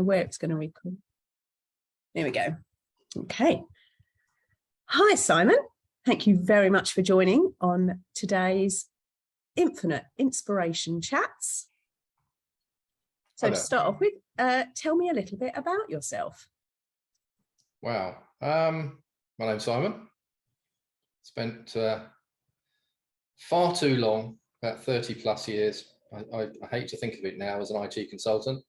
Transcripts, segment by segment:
where it's going to record. There we go. Okay. Hi, Simon. Thank you very much for joining on today's Infinite Inspiration Chats. So to start off with, tell me a little bit about yourself. Wow. My name's Simon. Spent far too long, about 30 plus years. I hate to think of it now, as an IT consultant,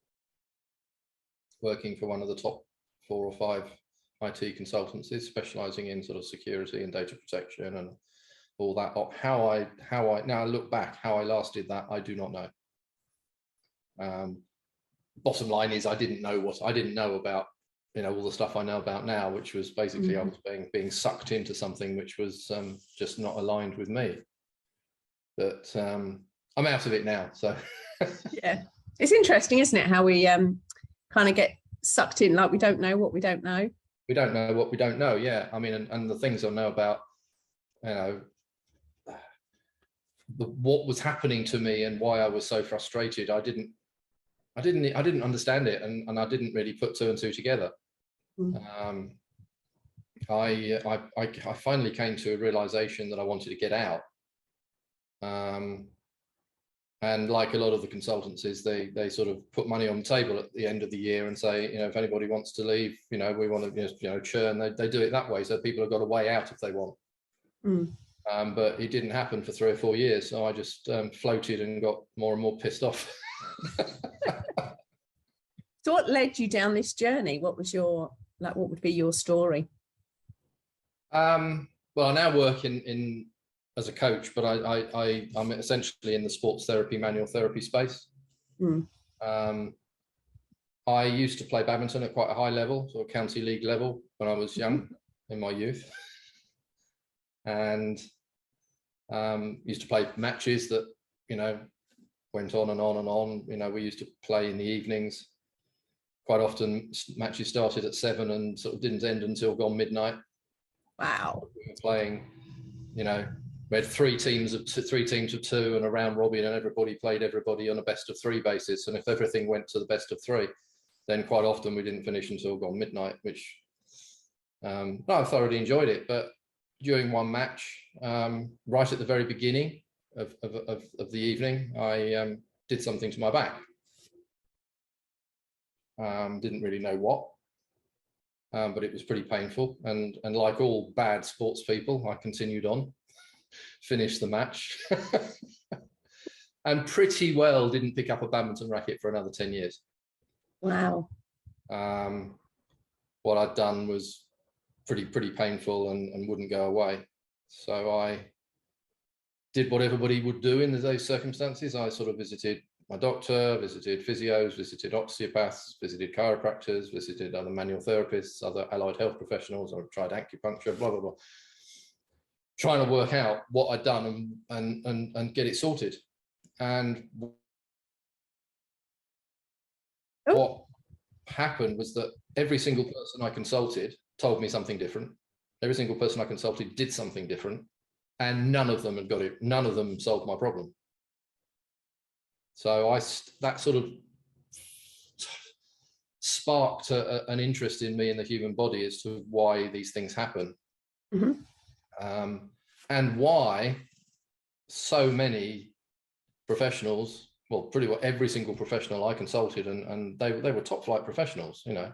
working for one of the top 4 or 5 IT consultancies, specializing in sort of security and data protection and all that. How I now look back, how I last did that, I do not know. Bottom line is, I didn't know about, all the stuff I know about now, which was basically I was being sucked into something which was just not aligned with me. But I'm out of it now, so. Yeah, it's interesting, isn't it, how we kind of get sucked in, like we don't know what we don't know. We don't know what we don't know. Yeah, I mean, and the things I know about, what was happening to me and why I was so frustrated. I didn't understand it, and I didn't really put 2 and 2 together. I finally came to a realization that I wanted to get out. And like a lot of the consultancies, they sort of put money on the table at the end of the year and say, if anybody wants to leave, we want to, churn. They do it that way, so people have got a way out if they want. But it didn't happen for 3 or 4 years, so I just floated and got more and more pissed off. So what led you down this journey? What was what would be your story? Well, I now work in as a coach, but I'm essentially in the sports therapy, manual therapy space. I used to play badminton at quite a high level, sort of county league level, when I was young, in my youth, and used to play matches that went on and on and on. We used to play in the evenings. Quite often matches started at 7 and sort of didn't end until gone midnight. Wow. We were playing, we had 3 teams of 2 and a round robin, and everybody played everybody on a best of 3 basis. And if everything went to the best of 3, then quite often we didn't finish until gone midnight, which I thoroughly enjoyed it. But during one match, right at the very beginning of the evening, I did something to my back. Didn't really know what, but it was pretty painful. And like all bad sports people, I continued on, finished the match, and pretty well didn't pick up a badminton racket for another 10 years. Wow. What I'd done was pretty painful and wouldn't go away. So I did what everybody would do in those circumstances. I sort of visited my doctor, visited physios, visited osteopaths, visited chiropractors, visited other manual therapists, other allied health professionals. I tried acupuncture, blah, blah, blah, trying to work out what I'd done and get it sorted. And what happened was that every single person I consulted told me something different. Every single person I consulted did something different, and none of them had got it. None of them solved my problem. So that sort of sparked an interest in me in the human body as to why these things happen, and why so many professionals, well, pretty well every single professional I consulted, and they were top flight professionals. I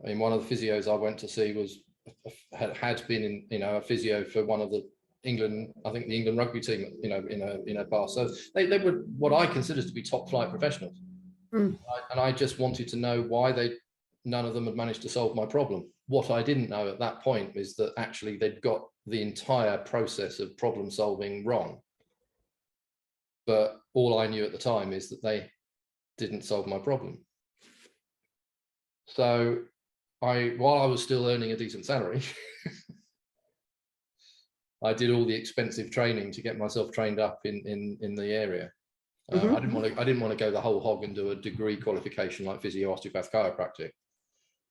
mean, one of the physios I went to see had been in a physio for one of the England, I think the England rugby team, in a past. So they were what I consider to be top flight professionals. And I just wanted to know why none of them had managed to solve my problem. What I didn't know at that point is that actually they'd got the entire process of problem solving wrong. But all I knew at the time is that they didn't solve my problem. So while I was still earning a decent salary, I did all the expensive training to get myself trained up in the area. I didn't want to go the whole hog and do a degree qualification like physio, osteopath, chiropractic,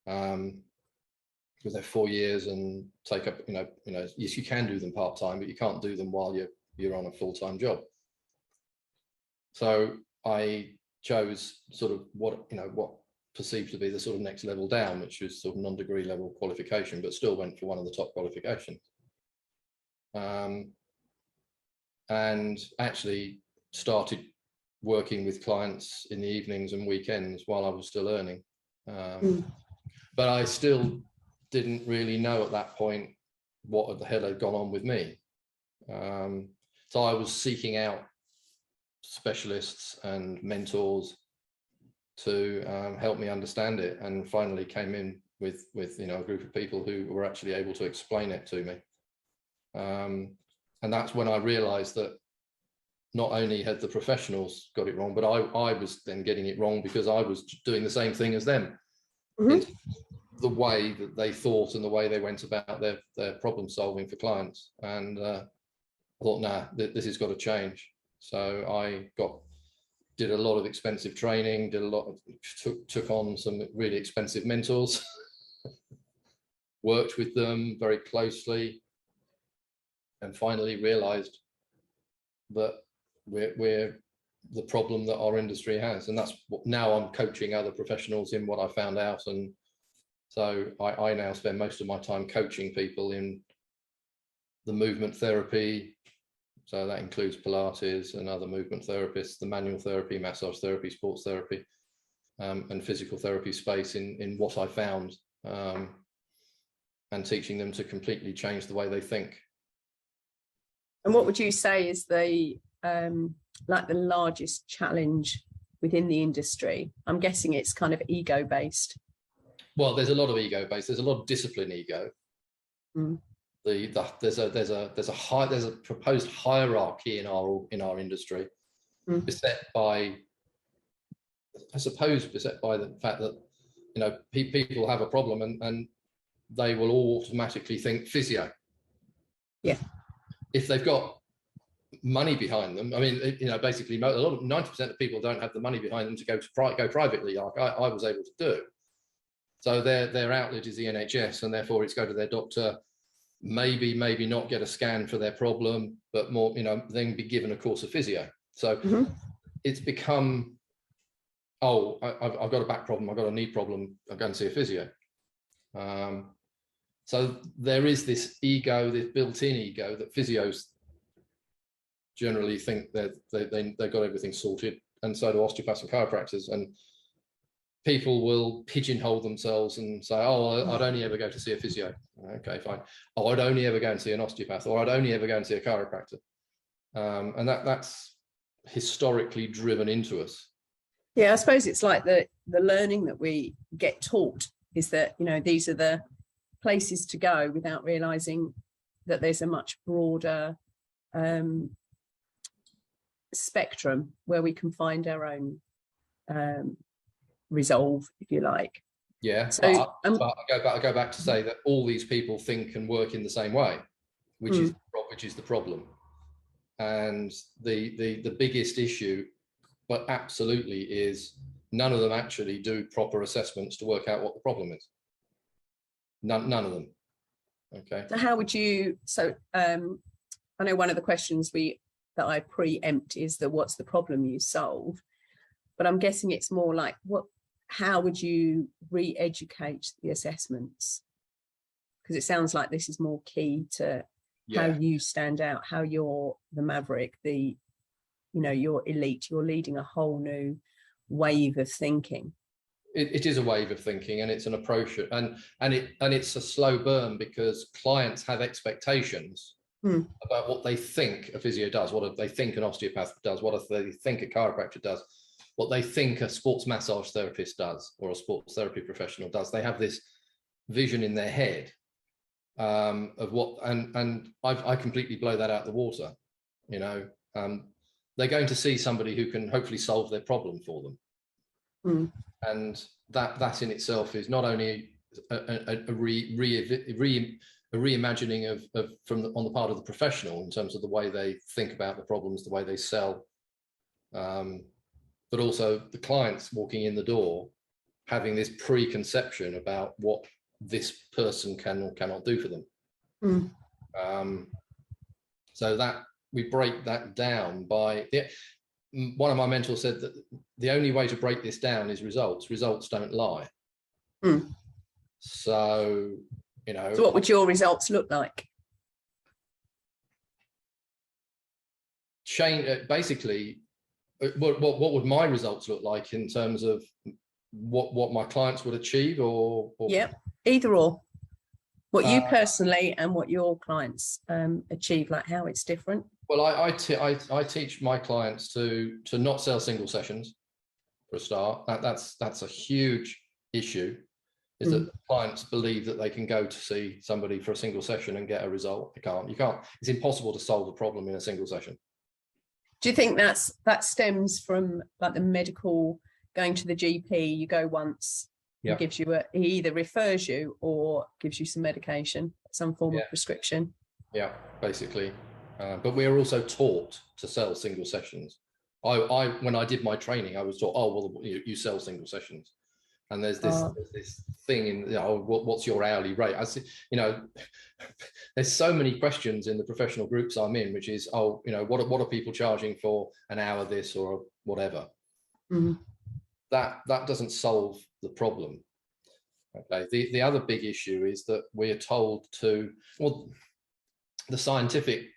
because they're 4 years and take up, yes, you can do them part-time, but you can't do them while you're on a full-time job. So I chose sort of what perceived to be the sort of next level down, which was sort of non-degree level qualification, but still went for one of the top qualifications. And actually started working with clients in the evenings and weekends while I was still earning. But I still didn't really know at that point what the hell had gone on with me. So I was seeking out specialists and mentors to help me understand it, and finally came in with a group of people who were actually able to explain it to me. And that's when I realized that not only had the professionals got it wrong, but I was then getting it wrong because I was doing the same thing as them. In the way that they thought and the way they went about their problem solving for clients. And I thought, nah, this has got to change. So I did a lot of expensive training, took on some really expensive mentors, worked with them very closely, and finally realized that we're the problem that our industry has. And that's what now I'm coaching other professionals in what I found out. And so I now spend most of my time coaching people in the movement therapy. So that includes Pilates and other movement therapists, the manual therapy, massage therapy, sports therapy, and physical therapy space in what I found, and teaching them to completely change the way they think. And what would you say is the like the largest challenge within the industry? I'm guessing it's kind of ego based. Well, there's a lot of ego based. There's a lot of discipline ego. There's a proposed hierarchy in our industry, beset by the fact that people have a problem and they will automatically think physio. Yeah. If they've got money behind them, I mean, basically a lot of 90% of people don't have the money behind them to go privately, like I was able to do. So their outlet is the NHS, and therefore it's go to their doctor, maybe not get a scan for their problem, but more, then be given a course of physio. So it's become, I've got a back problem, I've got a knee problem, I'll go and see a physio. So there is this ego, this built-in ego that physios generally think that they've got everything sorted, and so do osteopaths and chiropractors. And people will pigeonhole themselves and say, I'd only ever go to see a physio. Okay, fine. I'd only ever go and see an osteopath, or I'd only ever go and see a chiropractor. And that's historically driven into us. Yeah, I suppose it's like the learning that we get taught is that, these are the places to go, without realizing that there's a much broader spectrum where we can find our own resolve, if you like. Yeah, so I go back to say that all these people think and work in the same way, which is the problem. And the biggest issue, but absolutely, is none of them actually do proper assessments to work out what the problem is. None of them. Okay. So how would you? So I know one of the questions that I preempt is what's the problem you solve, but I'm guessing it's more like how would you re-educate the assessments? Because it sounds like this is more key to how you stand out, how you're the maverick, you're elite, you're leading a whole new wave of thinking. It is a wave of thinking, and it's an approach, and it's a slow burn, because clients have expectations about what they think a physio does, what they think an osteopath does, what they think a chiropractor does, what they think a sports massage therapist does, or a sports therapy professional does. They have this vision in their head of what, and I completely blow that out of the water. They're going to see somebody who can hopefully solve their problem for them. And that in itself is not only a reimagining of on the part of the professional in terms of the way they think about the problems, the way they sell, but also the clients walking in the door having this preconception about what this person can or cannot do for them. So that we break that down by one of my mentors said that the only way to break this down is results. Results don't lie. So, you know. So what would your results look like? Basically, what would my results look like in terms of what my clients would achieve, or Yep, either or. What you personally and what your clients achieve, like how it's different. Well, I teach my clients to not sell single sessions for a start. That's a huge issue, is that clients believe that they can go to see somebody for a single session and get a result. You can't. It's impossible to solve a problem in a single session. Do you think that stems from like the medical, going to the GP, you go once, he gives you he either refers you or gives you some medication, some form of prescription? Yeah, basically. But we are also taught to sell single sessions. When I did my training, I was taught, oh, well, you sell single sessions. And there's this thing in, you know, what's your hourly rate? I see, you know, there's so many questions in the professional groups I'm in, which is, oh, you know, what are people charging for an hour this or whatever? That doesn't solve the problem. Okay. The other big issue is that we are told to, well, the scientific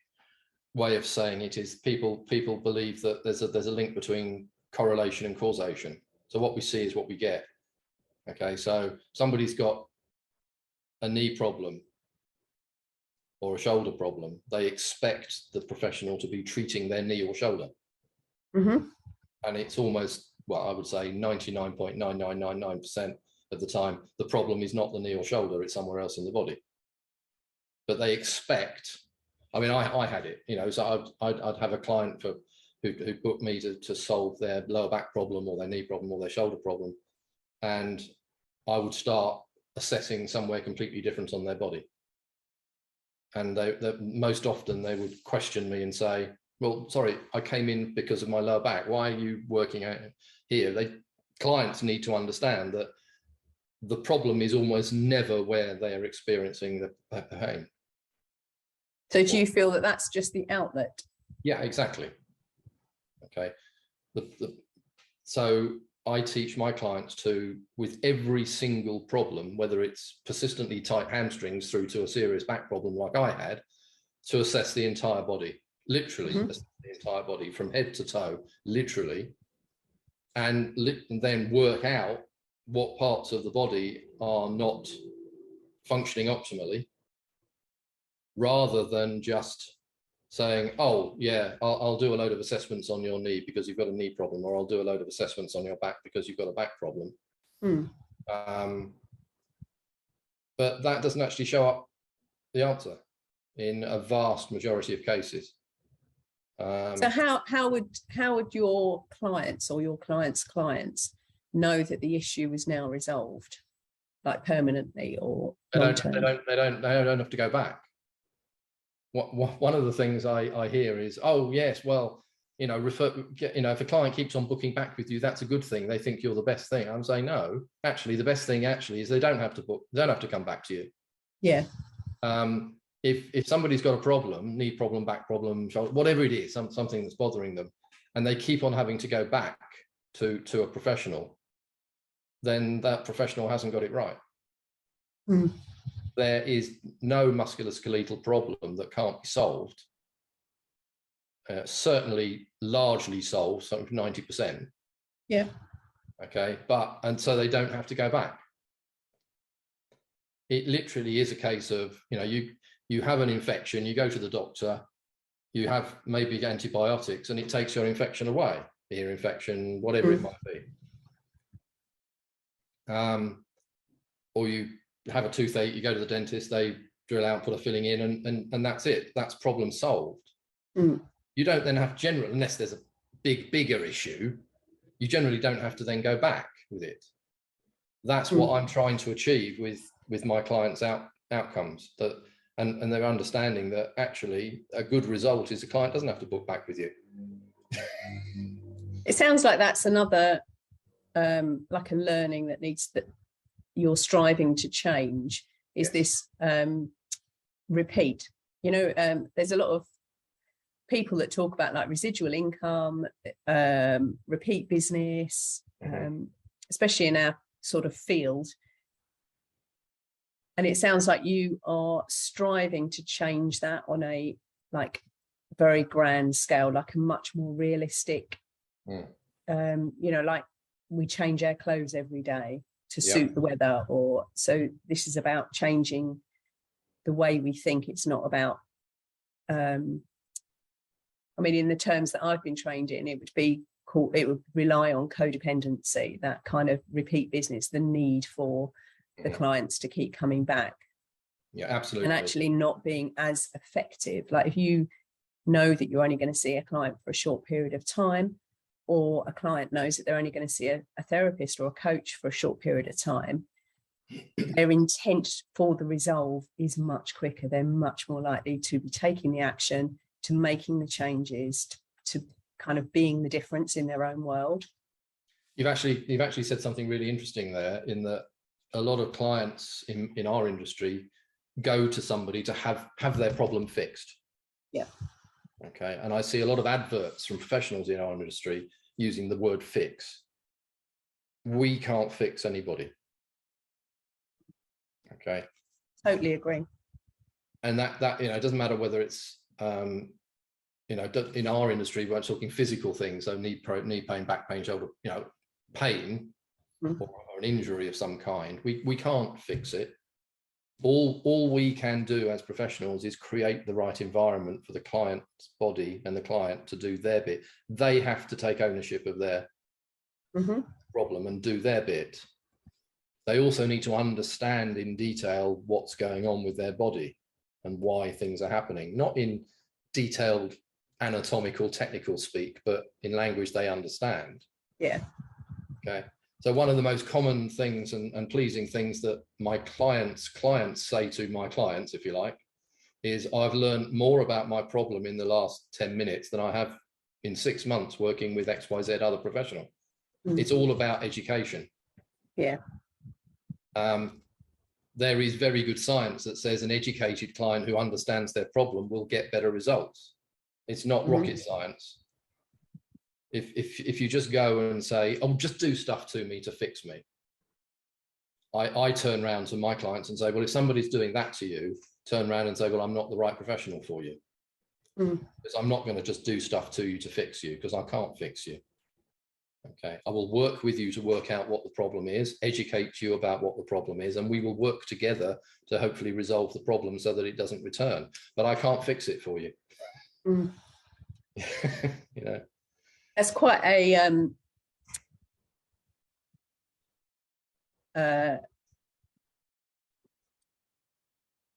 way of saying it is people believe that there's a link between correlation and causation. So what we see is what we get. Okay, so somebody's got a knee problem or a shoulder problem, they expect the professional to be treating their knee or shoulder. And it's almost, well, I would say 99.9999% of the time, the problem is not the knee or shoulder, it's somewhere else in the body. But they expect, I mean, I had it, you know, so I'd have a client who booked me to solve their lower back problem or their knee problem or their shoulder problem. And I would start assessing somewhere completely different on their body. And they most often they would question me and say, well, sorry, I came in because of my lower back. Why are you working out here? Clients need to understand that the problem is almost never where they are experiencing the pain. So do you feel that that's just the outlet? Yeah, exactly. Okay. So I teach my clients to, with every single problem, whether it's persistently tight hamstrings through to a serious back problem like I had, to assess the entire body, literally assess the entire body from head to toe, literally, and then work out what parts of the body are not functioning optimally, rather than just saying, oh, yeah, I'll do a load of assessments on your knee because you've got a knee problem, or I'll do a load of assessments on your back because you've got a back problem. But that doesn't actually show up the answer in a vast majority of cases. So how would your clients or your clients' clients know that the issue is now resolved, like permanently or long-term? They don't have to go back. One of the things I hear is, oh yes, well, you know, if a client keeps on booking back with you, that's a good thing. They think you're the best thing. I'm saying no. Actually, the best thing is they don't have to book. They don't have to come back to you. Yeah. If somebody's got a problem, knee problem, back problem, shoulder, whatever it is, something that's bothering them, and they keep on having to go back to a professional, then that professional hasn't got it right. There is no musculoskeletal problem that can't be solved. Certainly largely solved, something 90%. Yeah. Okay, and so they don't have to go back. It literally is a case of, you know, you have an infection, you go to the doctor, you have maybe antibiotics, and it takes your infection away, ear infection, whatever it might be. Or you have a toothache, you go to the dentist, they drill out, put a filling in, and that's it. That's problem solved. You don't then have unless there's a bigger issue, you generally don't have to then go back with it. That's what I'm trying to achieve with my clients' outcomes, and they're understanding that actually a good result is the client doesn't have to book back with you. It sounds like that's another like a learning that you're striving to change, is this repeat. You know, there's a lot of people that talk about like residual income, repeat business, especially in our sort of field. And it sounds like you are striving to change that on a like very grand scale, like a much more realistic, you know, like we change our clothes every day to suit the weather, or so this is about changing the way we think. It's not about, I mean, in the terms that I've been trained in, it would be called, it would rely on codependency, that kind of repeat business, the need for the clients to keep coming back. Yeah, absolutely. And actually not being as effective. Like if you know that you're only going to see a client for a short period of time, or a client knows that they're only going to see a therapist or a coach for a short period of time, their intent for the resolve is much quicker. They're much more likely to be taking the action, to making the changes, to kind of being the difference in their own world. You've actually said something really interesting there, in that a lot of clients in our industry go to somebody to have their problem fixed. Yeah. Okay. And I see a lot of adverts from professionals in our industry using the word fix. We can't fix anybody. Okay. Totally agree. And that you know, it doesn't matter whether it's you know, in our industry, we're talking physical things, so knee pain, back pain, shoulder, you know, pain, or an injury of some kind. We can't fix it. All we can do as professionals is create the right environment for the client's body and the client to do their bit. They have to take ownership of their problem and do their bit. They also need to understand in detail what's going on with their body and why things are happening, not in detailed anatomical technical speak, but in language they understand. Yeah. Okay. So one of the most common things and pleasing things that my clients say to my clients, if you like, is I've learned more about my problem in the last 10 minutes than I have in 6 months working with XYZ other professional. It's all about education. Yeah. There is very good science that says an educated client who understands their problem will get better results. It's not rocket science. If you just go and say, oh, just do stuff to me to fix me. I turn around to my clients and say, well, if somebody's doing that to you, turn around and say, well, I'm not the right professional for you. Because I'm not going to just do stuff to you to fix you, because I can't fix you. Okay. I will work with you to work out what the problem is, educate you about what the problem is, and we will work together to hopefully resolve the problem so that it doesn't return. But I can't fix it for you. You know. That's quite a I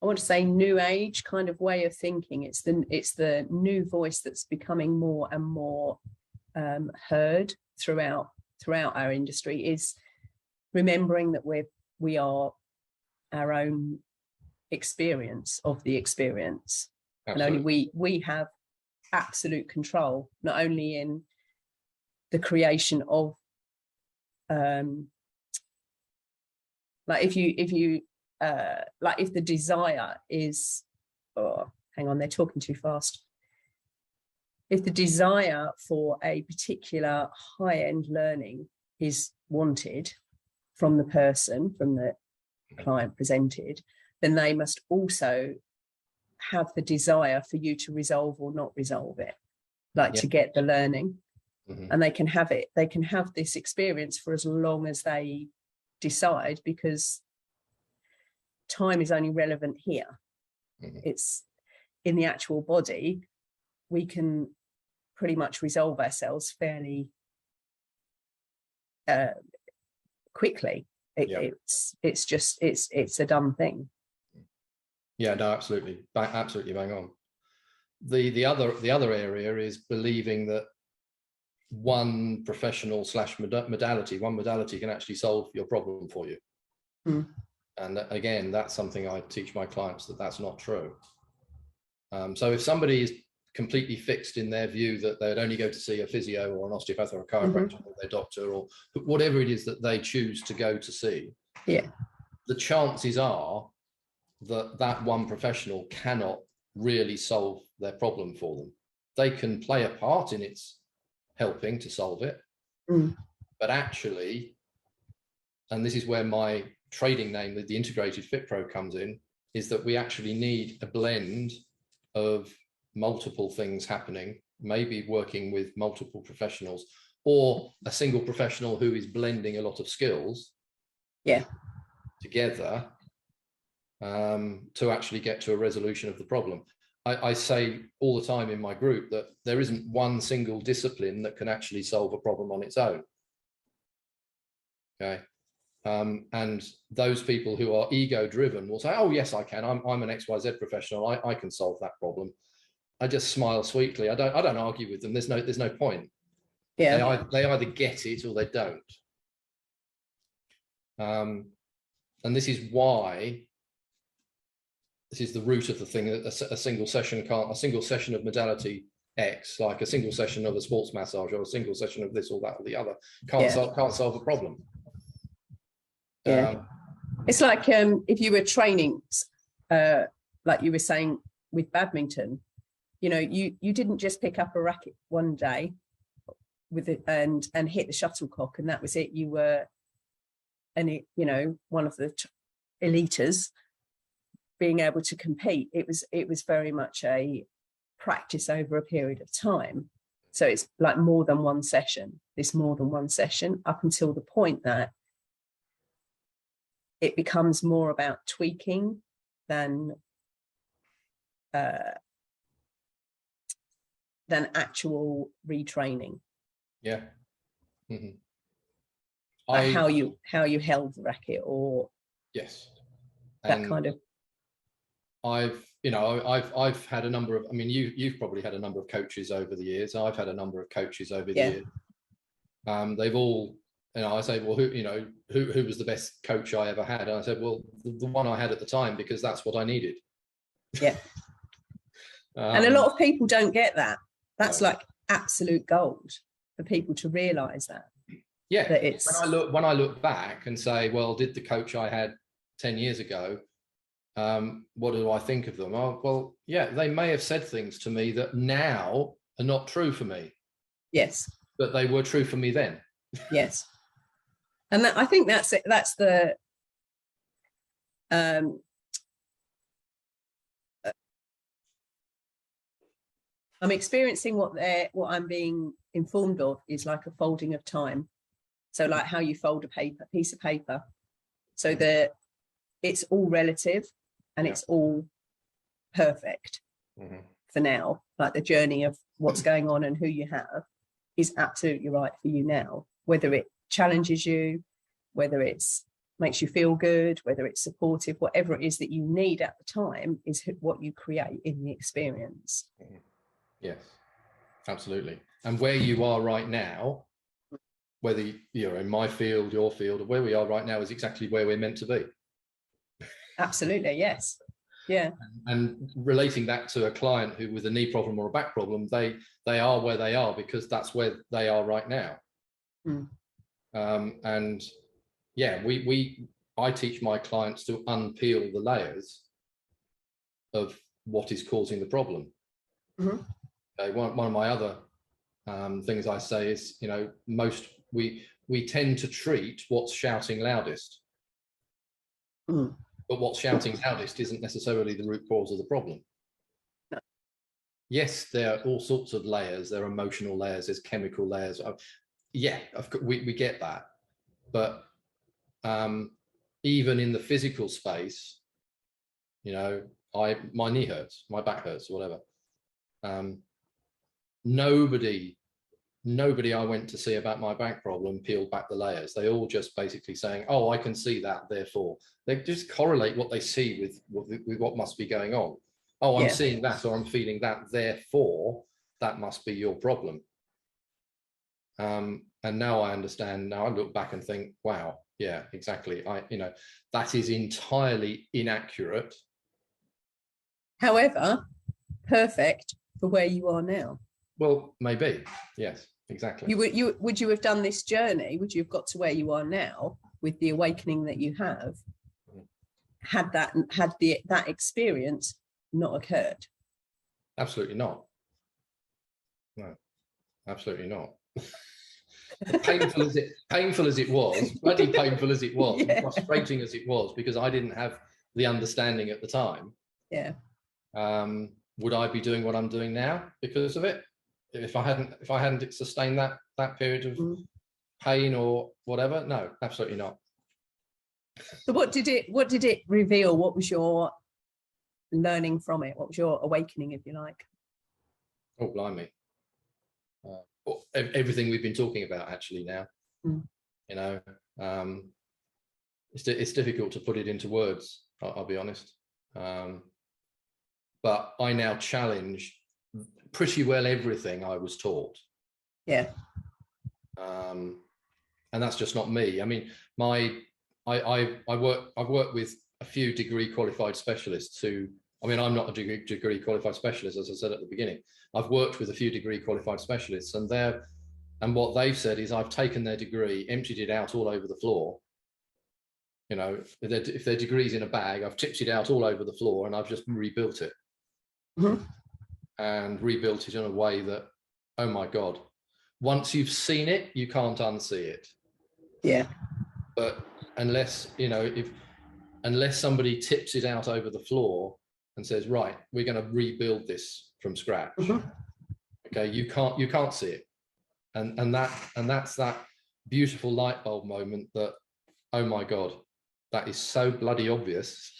want to say new age kind of way of thinking. It's the new voice that's becoming more and more heard throughout our industry, is remembering that we are our own experience of the experience. Absolutely. And only we have absolute control, not only in the creation of like if the desire is, oh, hang on, they're talking too fast. If the desire for a particular high-end learning is wanted from the person, from the client presented, then they must also have the desire for you to resolve or not resolve it, like to get the learning. And they can have it. They can have this experience for as long as they decide, because time is only relevant here. It's in the actual body. We can pretty much resolve ourselves fairly quickly. It's just it's a done thing. Yeah, no, absolutely bang on. The other area is believing that one professional / modality can actually solve your problem for you. And again, that's something I teach my clients, that's not true. So if somebody is completely fixed in their view that they'd only go to see a physio or an osteopath or a chiropractor or their doctor or whatever it is that they choose to go to see, the chances are that one professional cannot really solve their problem for them. they can play a part in its helping to solve it. But actually, and this is where my trading name, the Integrated Fit Pro, comes in, is that we actually need a blend of multiple things happening, maybe working with multiple professionals, or a single professional who is blending a lot of skills together to actually get to a resolution of the problem. I say all the time in my group that there isn't one single discipline that can actually solve a problem on its own. Okay. And those people who are ego driven will say, oh yes, I can, I'm an XYZ professional, I can solve that problem. I just smile sweetly. I don't argue with them. There's no point. Yeah. They either get it or they don't. And this is why, this is the root of the thing, that a single session of modality X, like a single session of a sports massage or a single session of this or that or the other, can't solve a problem. It's like if you were training, like you were saying with badminton, you know, you didn't just pick up a racket one day with it and hit the shuttlecock and that was it. You were, you know, one of the eliters being able to compete. It was very much a practice over a period of time. So it's like more than one session, up until the point that it becomes more about tweaking than actual retraining. Yeah. Like how you held the racket, or that kind of. I've had a number of, I mean, you've probably had a number of coaches over the years. I've had a number of coaches over the years. They've all, you know, I say, well, who was the best coach I ever had? And I said, well, the one I had at the time, because that's what I needed. Yeah. And a lot of people don't get that. That's like absolute gold for people to realize that. Yeah. That it's, when I look back and say, well, did the coach I had 10 years ago, what do I think of them? Oh, well, yeah, they may have said things to me that now are not true for me. Yes. But they were true for me then. Yes. And I think that's it. That's the I'm experiencing what I'm being informed of is like a folding of time. So like how you fold a piece of paper. So that it's all relative and it's all perfect for now. Like the journey of what's going on and who you have is absolutely right for you now. Whether it challenges you, whether it's makes you feel good, whether it's supportive, whatever it is that you need at the time is what you create in the experience. Yes, absolutely. And where you are right now, whether you're in my field, your field, or where we are right now is exactly where we're meant to be. Absolutely, yes. Yeah. And relating that to a client who with a knee problem or a back problem, they are where they are because that's where they are right now. And yeah, I teach my clients to unpeel the layers of what is causing the problem. Okay, one of my other things I say is, you know, we tend to treat what's shouting loudest. But what's shouting loudest isn't necessarily the root cause of the problem. No. Yes, there are all sorts of layers. There are emotional layers, there's chemical layers. Yeah, we get that. But even in the physical space, you know, my knee hurts, my back hurts, or whatever. Nobody I went to see about my back problem peeled back the layers. They all just basically saying, oh, I can see that, therefore. They just correlate what they see with what must be going on. Oh, I'm seeing that, or I'm feeling that, therefore that must be your problem. And now I understand. Now I look back and think, wow, yeah, exactly. That is entirely inaccurate. However, perfect for where you are now. Well, maybe, yes, exactly. Would you have done this journey? Would you have got to where you are now with the awakening that you have? Had that experience not occurred? Absolutely not. No, absolutely not. Painful as it was, bloody painful as it was, Yeah. and frustrating as it was, because I didn't have the understanding at the time. Yeah. Would I be doing what I'm doing now because of it? If I hadn't sustained that period of pain or whatever? No, absolutely not. So what did it reveal? What was your learning from it? What was your awakening, if you like? Oh, blimey. Everything we've been talking about actually now. You know, it's difficult to put it into words, I'll be honest. But I now challenge pretty well everything I was taught. Yeah. And that's just not me. I mean, I've worked with a few degree qualified specialists who, I mean, I'm not a degree qualified specialist, as I said at the beginning. I've worked with a few degree qualified specialists, and what they've said is, I've taken their degree, emptied it out all over the floor. You know, if their degree's in a bag, I've tipped it out all over the floor, and I've just rebuilt it. And rebuilt it in a way that, oh my God, once you've seen it, you can't unsee it. Yeah. But unless somebody tips it out over the floor and says, right, we're going to rebuild this from scratch. Okay, you can't see it. And that's that beautiful light bulb moment that, oh my God, that is so bloody obvious.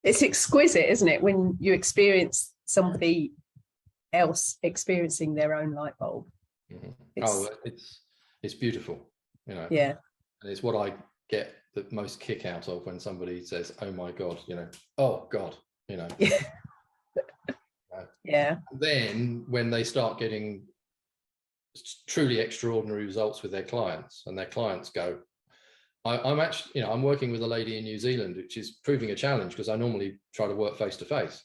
It's exquisite, isn't it, when you experience somebody else experiencing their own light bulb. It's beautiful, you know. Yeah. And it's what I get the most kick out of when somebody says, oh my God, you know, oh God, you know. Yeah. Then when they start getting truly extraordinary results with their clients, and their clients go, I'm actually, you know, I'm working with a lady in New Zealand, which is proving a challenge because I normally try to work face to face.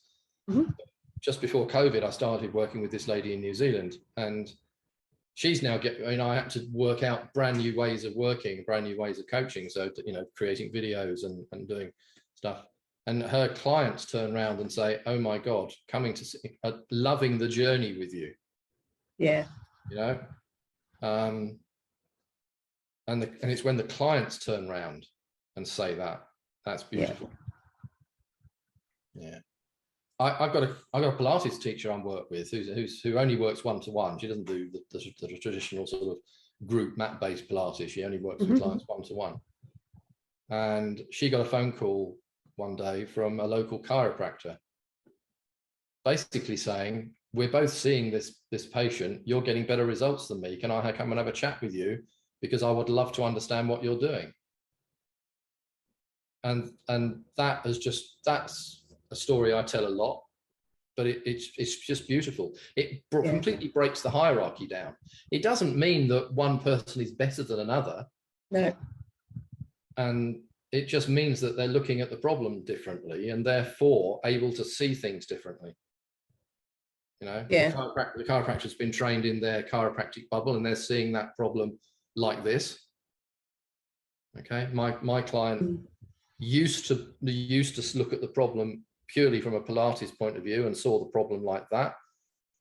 Just before COVID, I started working with this lady in New Zealand, and she's now I had to work out brand new ways of working, brand new ways of coaching. So, you know, creating videos and doing stuff. And her clients turn around and say, oh my God, coming to see, loving the journey with you. Yeah. You know, and it's when the clients turn around and say that's beautiful. Yeah. I've got a Pilates teacher I work with who only works one-to-one. She doesn't do the traditional sort of group mat-based Pilates. She only works with clients one-to-one. And she got a phone call one day from a local chiropractor, basically saying, we're both seeing this patient. You're getting better results than me. Can I come and have a chat with you? Because I would love to understand what you're doing. And that's a story I tell a lot, but it's just beautiful. It completely breaks the hierarchy down. It doesn't mean that one person is better than another. No. And it just means that they're looking at the problem differently and therefore able to see things differently. You know, the chiropractor's been trained in their chiropractic bubble and they're seeing that problem like this. Okay, my client used to look at the problem purely from a Pilates point of view and saw the problem like that.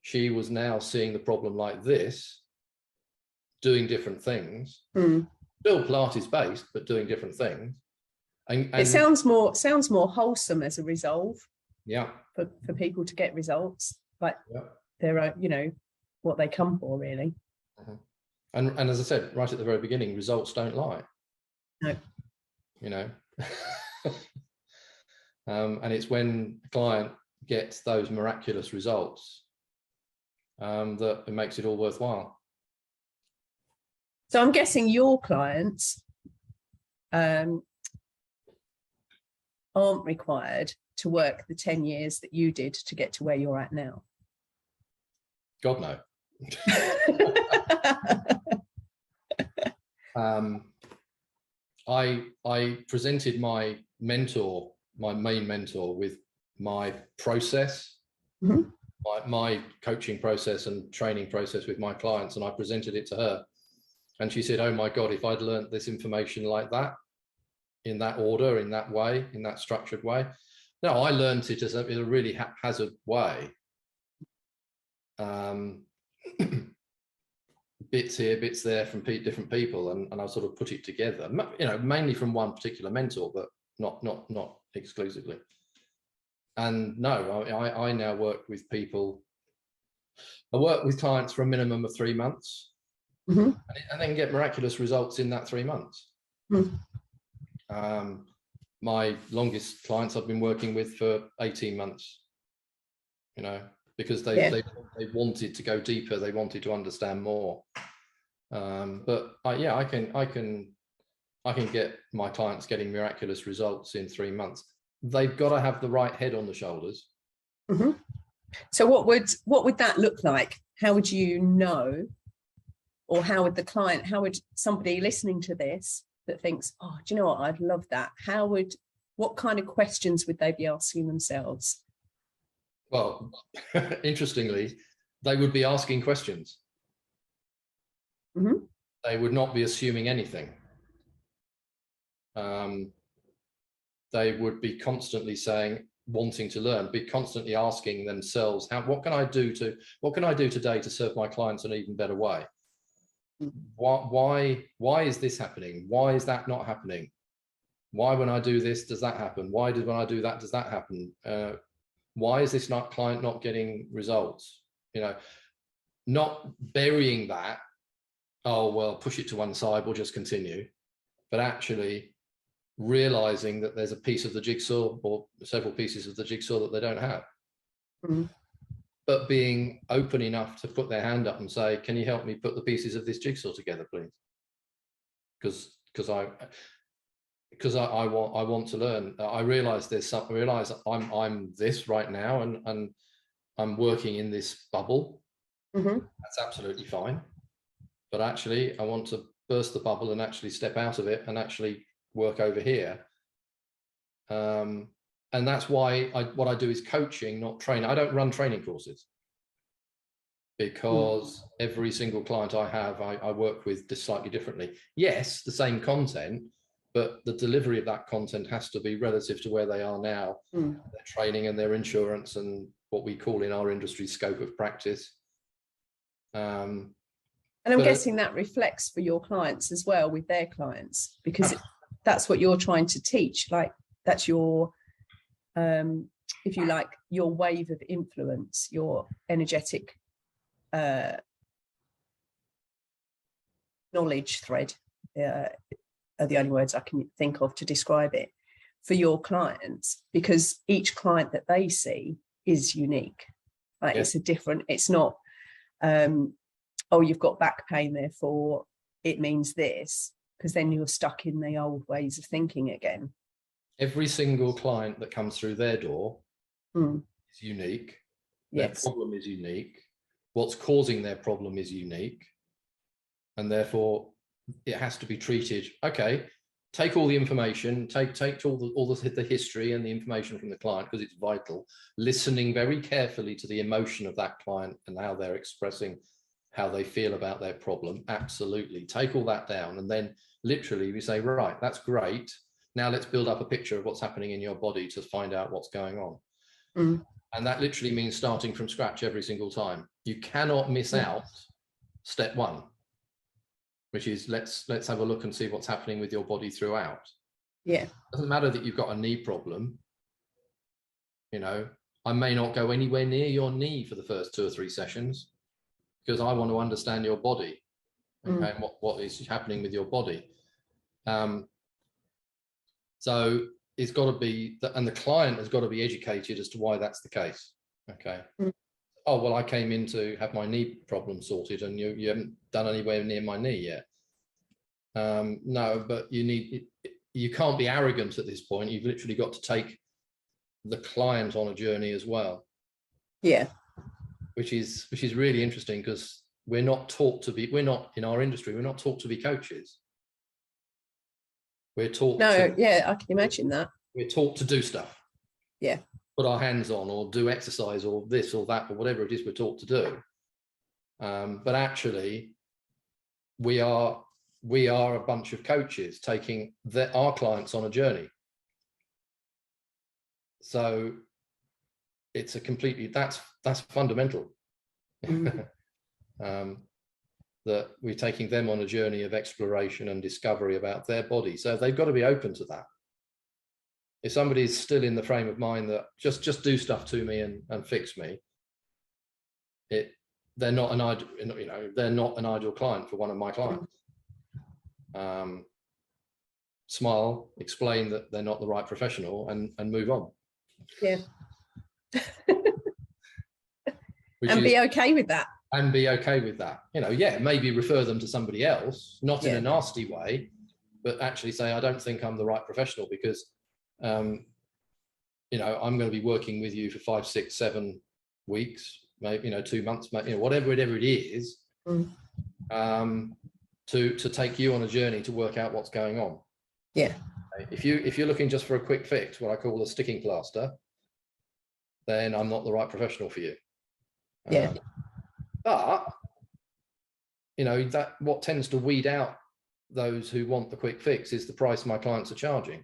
She was now seeing the problem like this, doing different things. Still Pilates based, but doing different things. And it sounds more wholesome as a resolve. Yeah. For people to get results, like their own, you know, what they come for, really. And as I said right at the very beginning, results don't lie. No. You know. And it's when a client gets those miraculous results that it makes it all worthwhile. So I'm guessing your clients aren't required to work the 10 years that you did to get to where you're at now. God, no. I presented my main mentor with my process, my coaching process and training process with my clients, and I presented it to her. And she said, oh my God, if I'd learned this information like that, in that order, in that way, in that structured way. No, I learned it in a really haphazard way. bits here, bits there from different people, and I sort of put it together, you know, mainly from one particular mentor, but not exclusively. And no, I now work with people. I work with clients for a minimum of 3 months, and then get miraculous results in that 3 months. My longest clients I've been working with for 18 months, you know, because they wanted to go deeper, they wanted to understand more. But yeah, I can get my clients getting miraculous results in 3 months. They've got to have the right head on the shoulders. So what would that look like? How would you know, or how would somebody listening to this that thinks, oh, do you know what, I'd love that, what kind of questions would they be asking themselves? Well, interestingly, they would be asking questions. They would not be assuming anything. They would be constantly wanting to learn, be constantly asking themselves, what can I do today to serve my clients in an even better way? Why is this happening? Why is that not happening? Why, when I do this, does that happen? Why when I do that, does that happen? Why is this client not getting results? You know, not burying that, oh, well, push it to one side, we'll just continue, but actually realizing that there's a piece of the jigsaw or several pieces of the jigsaw that they don't have. But being open enough to put their hand up and say, can you help me put the pieces of this jigsaw together, please? Because I want to learn. I realize I'm this right now, and I'm working in this bubble. That's absolutely fine. But actually, I want to burst the bubble and actually step out of it and actually work over here. And that's why what I do is coaching, not training. I don't run training courses, because every single client I have, I work with just slightly differently. Yes, the same content, but the delivery of that content has to be relative to where they are now, their training and their insurance and what we call in our industry scope of practice. And I'm guessing that reflects for your clients as well with their clients, because that's what you're trying to teach. Like, that's your, if you like, your wave of influence, your energetic knowledge thread are the only words I can think of to describe it for your clients, because each client that they see is unique. Like, it's not, oh, you've got back pain, therefore it means this, because then you're stuck in the old ways of thinking again. Every single client that comes through their door is unique. Their problem is unique. What's causing their problem is unique. And therefore it has to be treated. Okay, take all the information, take all the history and the information from the client, because it's vital. Listening very carefully to the emotion of that client and how they're expressing how they feel about their problem. Absolutely. Take all that down. And then literally we say, right, that's great. Now let's build up a picture of what's happening in your body to find out what's going on. And that literally means starting from scratch every single time. You cannot miss out step one, which is let's have a look and see what's happening with your body throughout. It doesn't matter that you've got a knee problem. You know, I may not go anywhere near your knee for the first 2 or 3 sessions, because I want to understand your body, okay, and what is happening with your body. So it's got to be, and the client has got to be educated as to why that's the case. Okay. Oh, well, I came in to have my knee problem sorted, and you haven't done anywhere near my knee yet. No, but you can't be arrogant at this point. You've literally got to take the client on a journey as well. Which is really interesting, because we're not in our industry, we're not taught to be coaches. We're taught I can imagine that. We're taught to do stuff. Put our hands on, or do exercise, or this or that, or whatever it is we're taught to do. But actually, we are a bunch of coaches taking our clients on a journey. So it's a completely, that's fundamental. that we're taking them on a journey of exploration and discovery about their body. So they've got to be open to that. If somebody's still in the frame of mind that just do stuff to me and fix me, they're not an ideal, they're not an ideal client for one of my clients. Smile, explain that they're not the right professional, and move on. Yeah. And be okay with that. And be okay with that. Yeah, maybe refer them to somebody else, not in a nasty way, but actually say, I don't think I'm the right professional because, I'm going to be working with you for 5, 6, 7 weeks, maybe, 2 months, whatever it is, to take you on a journey to work out what's going on. Yeah. If you're looking just for a quick fix, what I call a sticking plaster, then I'm not the right professional for you. Yeah. But that what tends to weed out those who want the quick fix is the price my clients are charging.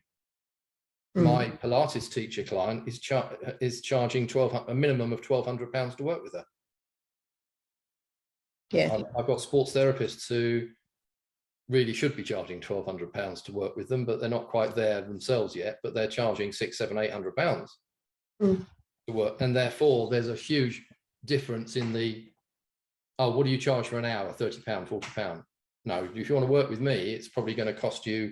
My Pilates teacher client is charging a minimum of £1,200 to work with her. Yeah. I've got sports therapists who really should be charging £1,200 to work with them, but they're not quite there themselves yet, but they're charging £600, £700, £800 to work. And therefore there's a huge difference in what do you charge for an hour? £30, £40. No, if you want to work with me, it's probably going to cost you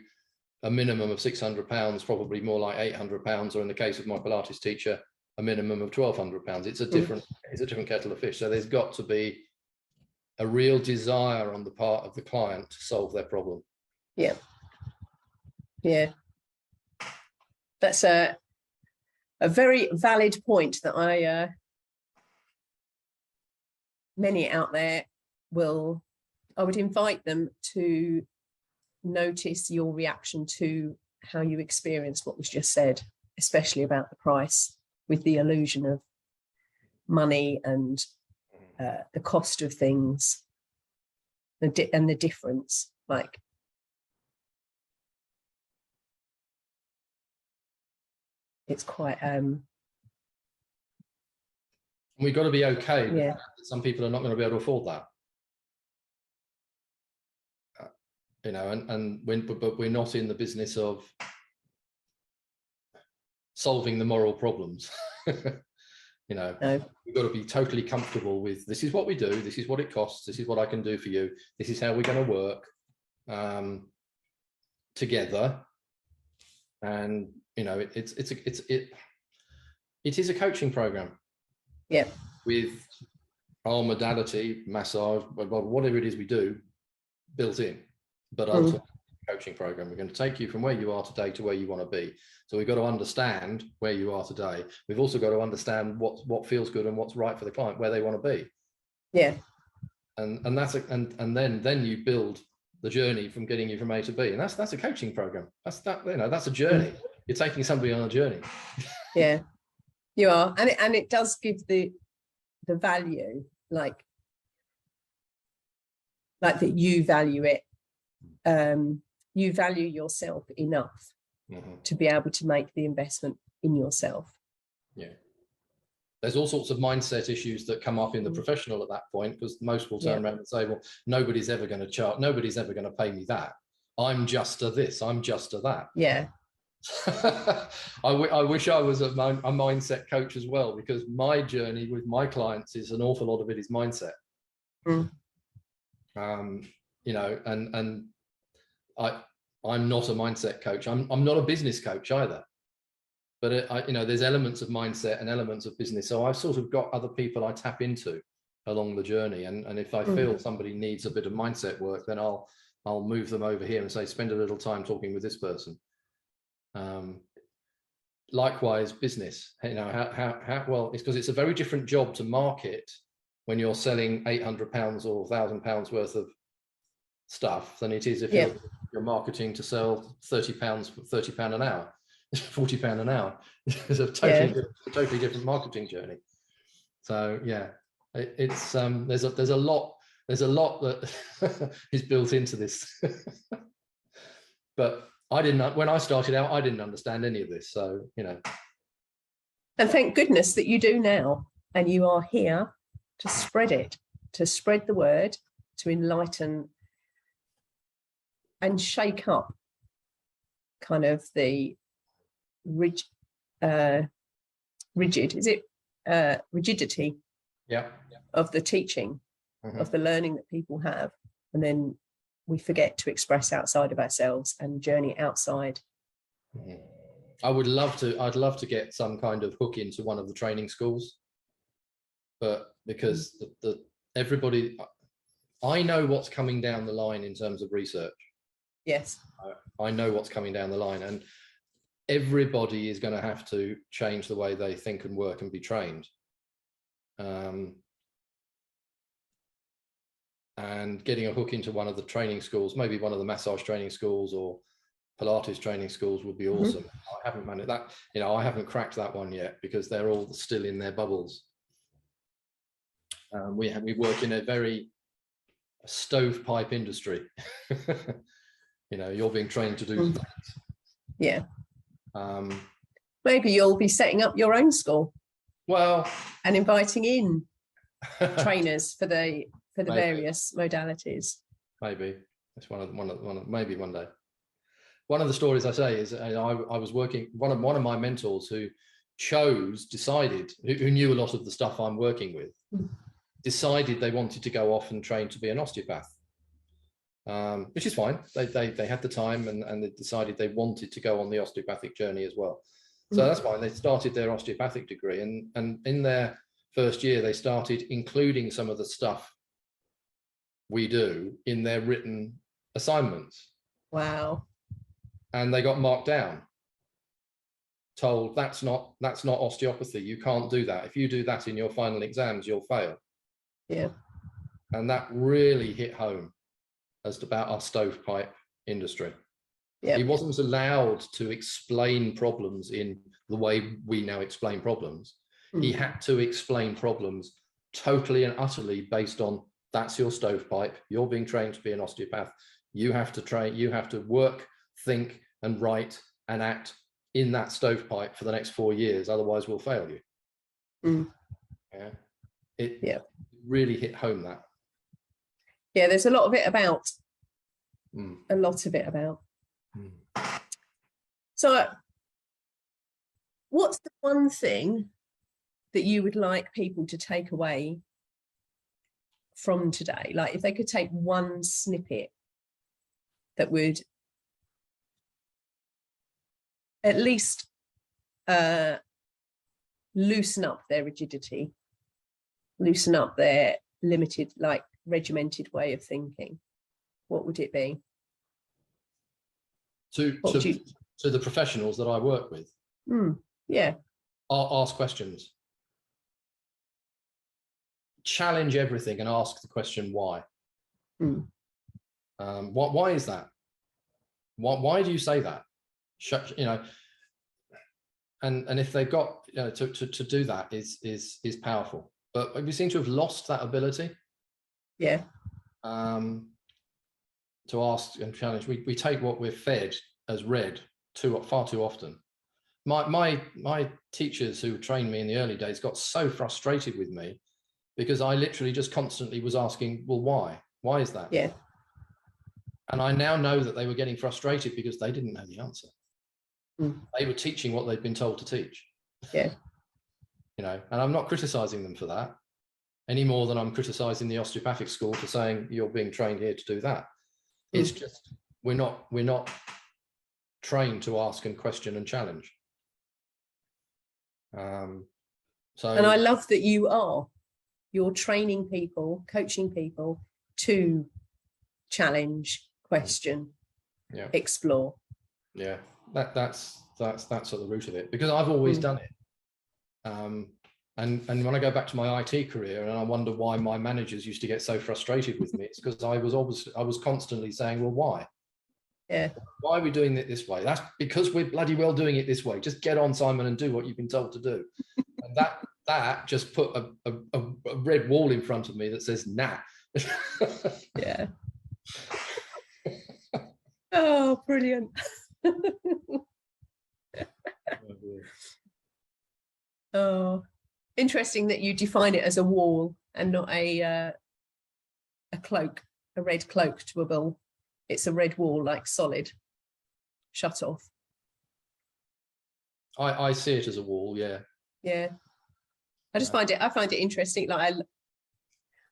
a minimum of £600, probably more like £800, or in the case of my Pilates teacher, a minimum of £1,200. It's a different kettle of fish. So there's got to be a real desire on the part of the client to solve their problem. Yeah. Yeah. That's a very valid point that many out there I would invite them to notice your reaction to how you experience what was just said, especially about the price, with the illusion of money and the cost of things, and the difference. Like, it's quite we've got to be okay with yeah. that. Some people are not going to be able to afford that. But we're not in the business of solving the moral problems. No. We've got to be totally comfortable with, this is what we do, this is what it costs, this is what I can do for you, this is how we're going to work together. And it is a coaching program. Yeah. With our modality, massage, whatever it is we do, built in. But ultimately, coaching program, we're going to take you from where you are today to where you want to be. So we've got to understand where you are today. We've also got to understand what feels good and what's right for the client, where they want to be. Yeah. And that's and then you build the journey from getting you from A to B. And that's a coaching program. That's a journey. You're taking somebody on a journey. Yeah, you are. And it does give the value, like that you value it. You value yourself enough to be able to make the investment in yourself. Yeah. There's all sorts of mindset issues that come up in the professional at that point, because most will turn around and say, well, nobody's ever going to pay me that. I'm just a this, I'm just a that. Yeah. I wish I was a mindset coach as well, because my journey with my clients is an awful lot of it is mindset. And I'm not a mindset coach. I'm not a business coach either. But there's elements of mindset and elements of business. So I've sort of got other people I tap into along the journey. And if I feel somebody needs a bit of mindset work, then I'll move them over here and say, spend a little time talking with this person. Likewise, business. How well, it's because it's a very different job to market when you're selling £800 or £1,000 worth of stuff than it is if you're marketing to sell £30 an hour. £40 an hour. It's a totally different marketing journey. So it's there's a lot that is built into this. But when I started out, I didn't understand any of this. So and thank goodness that you do now, and you are here to spread it. to spread the word, to enlighten and shake up kind of the rigidity of the teaching, of the learning that people have, and then we forget to express outside of ourselves and journey outside. I'd love to get some kind of hook into one of the training schools, but because everybody, I know what's coming down the line in terms of research. Yes, I know what's coming down the line, and everybody is going to have to change the way they think and work and be trained. And getting a hook into one of the training schools, maybe one of the massage training schools or Pilates training schools, would be awesome. I haven't managed that, I haven't cracked that one yet because they're all still in their bubbles. We work in a very stovepipe industry. You're being trained to do that. Yeah. Maybe you'll be setting up your own school. Well, and inviting in trainers for the various modalities. Maybe it's one of maybe one day. One of the stories I say is I was working, one of my mentors who decided, who knew a lot of the stuff I'm working with, decided they wanted to go off and train to be an osteopath, which is fine. They had the time and they decided they wanted to go on the osteopathic journey as well. So that's fine. They started their osteopathic degree, and in their first year, they started including some of the stuff we do in their written assignments. Wow. And they got marked down, told that's not osteopathy. You can't do that. If you do that in your final exams, you'll fail. Yeah. And that really hit home as about our stovepipe industry. Yep. He wasn't allowed to explain problems in the way we now explain problems. He had to explain problems totally and utterly based on, that's your stovepipe. You're being trained to be an osteopath. You have to train, you have to work, think and write and act in that stovepipe for the next 4 years. Otherwise we'll fail you. Yeah. It really hit home that. Yeah, there's a lot of it about. A lot of it about. So what's the one thing that you would like people to take away from today? Like if they could take one snippet that would at least loosen up their rigidity, loosen up their limited, like regimented way of thinking, what would it be? To the professionals that I work with. Yeah. Ask questions. Challenge everything and ask the question why. Why is that? Why do you say that? And if they've got to do that is powerful. But we seem to have lost that ability. Yeah. To ask and challenge. We take what we're fed as read far too often. My teachers who trained me in the early days got so frustrated with me because I literally just constantly was asking, well, why? Why is that? Yeah. And I now know that they were getting frustrated because they didn't know the answer. They were teaching what they'd been told to teach. Yeah. And I'm not criticizing them for that any more than I'm criticizing the osteopathic school for saying you're being trained here to do that. It's just we're not trained to ask and question and challenge. And I love that you're training people, coaching people to challenge, question, explore. Yeah, that's at the root of it, because I've always done it. And when I go back to my IT career and I wonder why my managers used to get so frustrated with me, it's because I was constantly saying, well, why? Yeah. Why are we doing it this way? That's because we're bloody well doing it this way. Just get on, Simon, and do what you've been told to do. And that just put a red wall in front of me that says, nah. Yeah. Oh, brilliant. Oh, interesting that you define it as a wall and not a cloak, a red cloak to a wall. It's a red wall, like solid, shut off. I see it as a wall, yeah. Yeah. I find it interesting. Like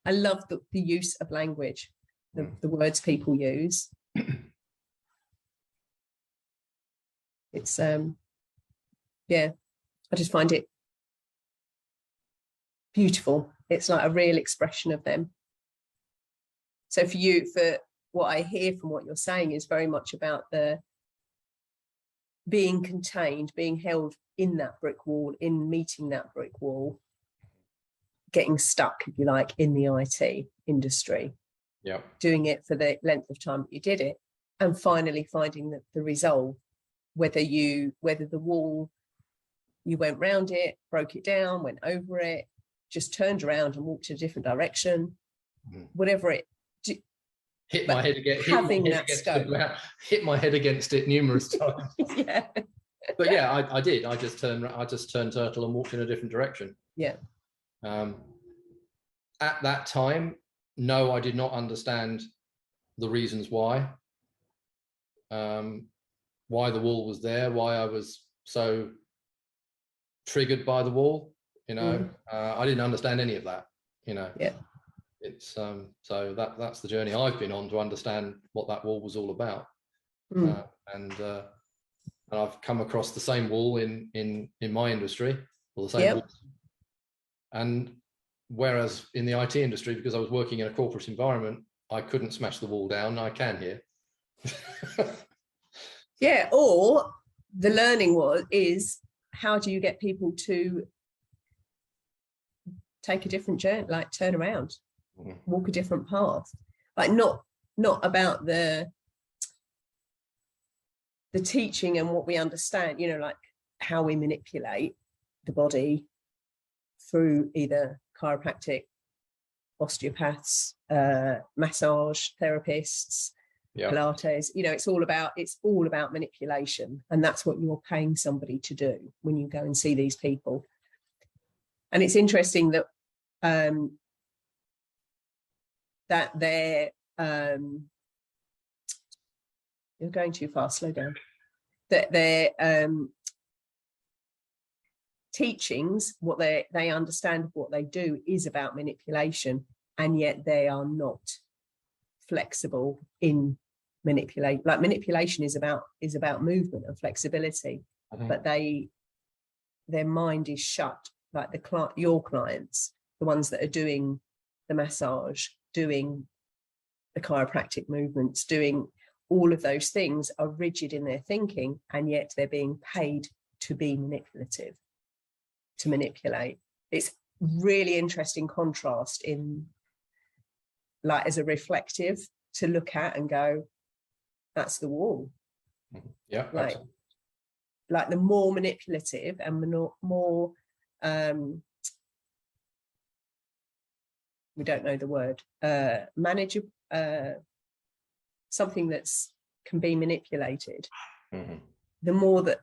I love the use of language, the words people use. It's yeah, I just find it beautiful. It's like a real expression of them. So for what I hear from what you're saying is very much about the being contained, being held in that brick wall, in meeting that brick wall, getting stuck, if you like, in the IT industry. Yeah. Doing it for the length of time that you did it, and finally finding the resolve, whether the wall, you went round it, broke it down, went over it, just turned around and walked in a different direction, whatever it. Hit my head against it numerous times. Yeah. But yeah, I did. I just turned turtle and walked in a different direction. Yeah. At that time, no, I did not understand the reasons why the wall was there, why I was so triggered by the wall. I didn't understand any of that. Yeah. It's so that's the journey I've been on to understand what that wall was all about. And I've come across the same wall in my industry, or the same wall. And whereas in the IT industry, because I was working in a corporate environment, I couldn't smash the wall down. I can here. Yeah. Or the learning is how do you get people to take a different journey, like turn around, walk a different path, like not about the teaching and what we understand, like how we manipulate the body through either chiropractic, osteopaths, massage therapists, Pilates. It's all about manipulation, and that's what you're paying somebody to do when you go and see these people. And it's interesting that that they're you're going too fast, slow down. That their teachings, what they understand, what they do is about manipulation, and yet they are not flexible in manipulate. Like manipulation is about movement and flexibility, but their mind is shut. Like your clients, the ones that are doing the massage, doing the chiropractic movements, doing all of those things, are rigid in their thinking, and yet they're being paid to be manipulative, to manipulate. It's really interesting contrast in, like, as a reflective to look at and go, that's the wall. Yeah. Like the more manipulative and more we don't know the word, manageable, something that's can be manipulated, the more that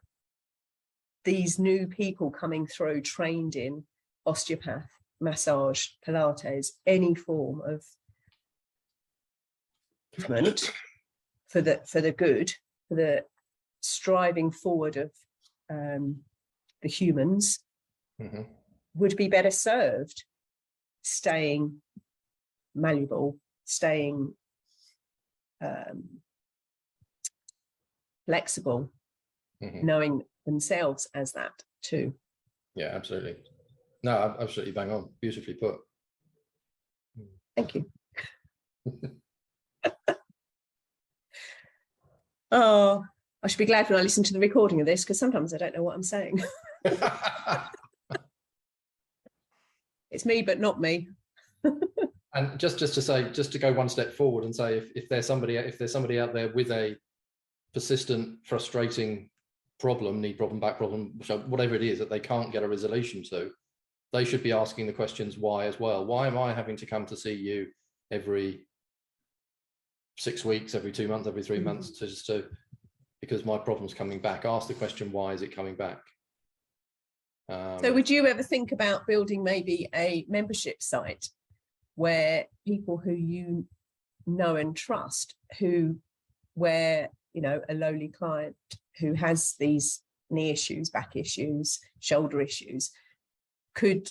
these new people coming through trained in osteopath, massage, Pilates, any form of movement for the good, for the striving forward of the humans, would be better served staying malleable, staying flexible, knowing themselves as that too. Yeah, absolutely. No, absolutely bang on. Beautifully put. Thank you. Oh, I should be glad when I listen to the recording of this, because sometimes I don't know what I'm saying. It's me, but not me. And just to go one step forward and say, if there's somebody out there with a persistent, frustrating problem, knee problem, back problem, whatever it is that they can't get a resolution to, they should be asking the questions why as well. Why am I having to come to see you every 6 weeks, every 2 months, every 3 months because my problem's coming back? Ask the question, why is it coming back? So would you ever think about building maybe a membership site where people who you know and trust, where, you know, a lowly client who has these knee issues, back issues, shoulder issues, could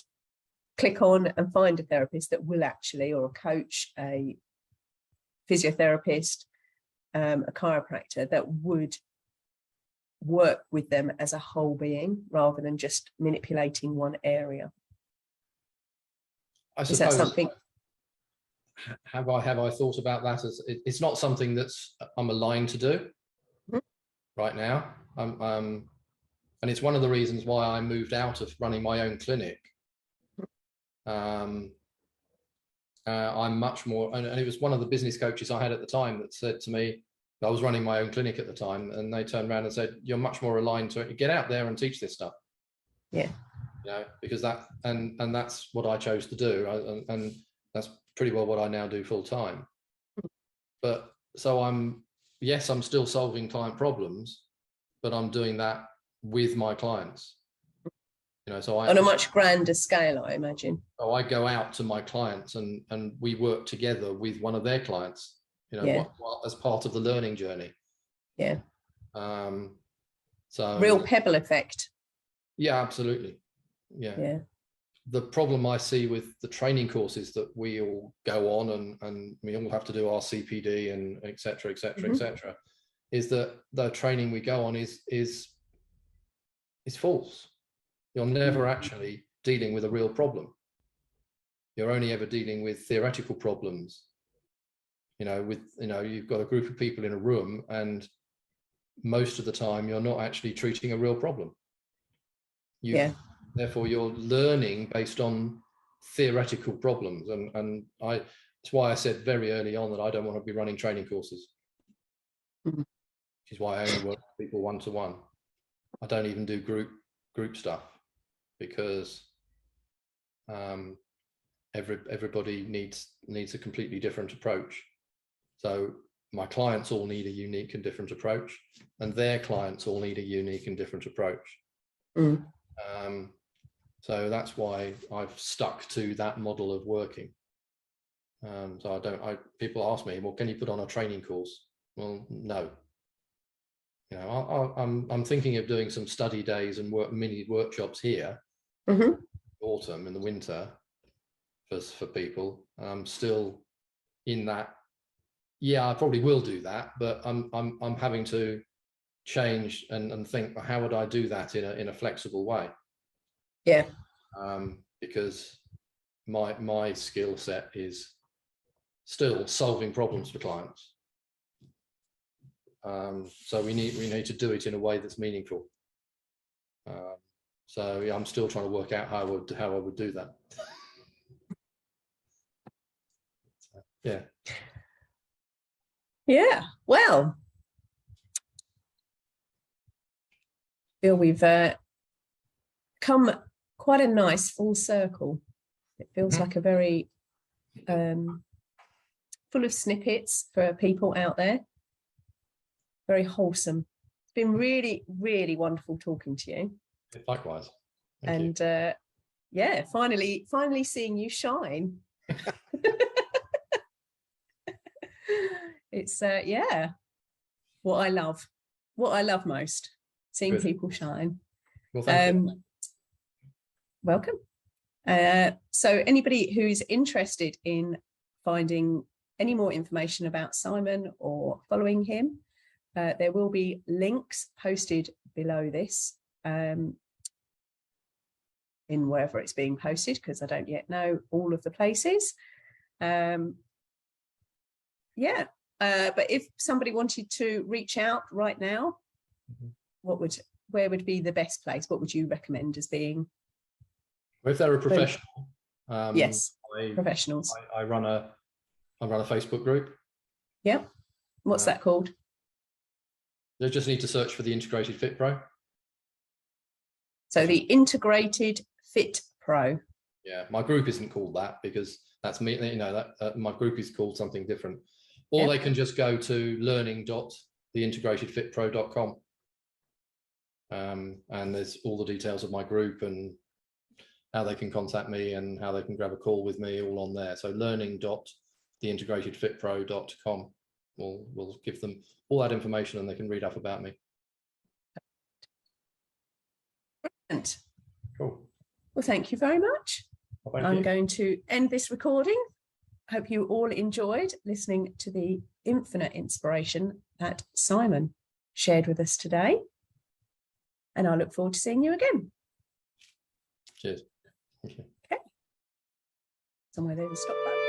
click on and find a therapist that will actually, or a coach, a physiotherapist, a chiropractor, that would work with them as a whole being rather than just manipulating one area. Is that something? Have I thought about that? As it's not something that's I'm aligned to do right now. And it's one of the reasons why I moved out of running my own clinic. I'm much more, and it was one of the business coaches I had at the time that said to me, I was running my own clinic at the time, and they turned around and said, "You're much more aligned to it. Get out there and teach this stuff." Yeah. You know, because that, and that's what I chose to do, and that's pretty well what I now do full time. But so yes, I'm still solving client problems, but I'm doing that with my clients. You know, so on a much grander scale, I imagine. So I go out to my clients and we work together with one of their clients, you know, as part of the learning journey. Yeah. So real pebble effect. Yeah, absolutely. Yeah. The problem I see with the training courses that we all go on and we all have to do our CPD and et cetera, et cetera, is that the training we go on is false. You're never actually dealing with a real problem. You're only ever dealing with theoretical problems. You know, you've got a group of people in a room, and most of the time you're not actually treating a real problem. Therefore, you're learning based on theoretical problems. And that's why I said very early on that I don't want to be running training courses. Which is why I only work with people one-to-one. I don't even do group stuff, because everybody needs a completely different approach. So my clients all need a unique and different approach, and their clients all need a unique and different approach. So that's why I've stuck to that model of working. So people ask me, well, can you put on a training course? Well, no. You know, I'm thinking of doing some study days and mini workshops here, autumn and the winter, for people. I'm still in that. Yeah, I probably will do that, but I'm having to change and think, how would I do that in a flexible way? Yeah. Because my skill set is still solving problems for clients. So we need to do it in a way that's meaningful. So yeah, I'm still trying to work out how I would do that. Yeah. Yeah. Well, I feel we've come quite a nice full circle. It feels like a very full of snippets for people out there. Very wholesome. It's been really, really wonderful talking to you. Likewise. Thank you. Yeah, finally seeing you shine. It's what I love most, seeing people shine. Well, thank you. Welcome. So anybody who's interested in finding any more information about Simon or following him, there will be links posted below this in wherever it's being posted, because I don't yet know all of the places. But if somebody wanted to reach out right now, where would be the best place? What would you recommend as being? Well, if they're a professional, yes, professionals. I run a Facebook group. Yep. What's that called? They just need to search for the Integrated Fit Pro. So the Integrated Fit Pro. Yeah, my group isn't called that because that's me. You know, that my group is called something different. Or they can just go to learning.theintegratedfitpro.com. And there's all the details of my group and how they can contact me and how they can grab a call with me, all on there. So learning.theintegratedfitpro.com will give them all that information, and they can read up about me. Brilliant. Cool. Well, thank you very much. Well, I'm going to end this recording. Hope you all enjoyed listening to the infinite inspiration that Simon shared with us today. And I look forward to seeing you again. Cheers. Thank you. Okay. Somewhere there's a stop button.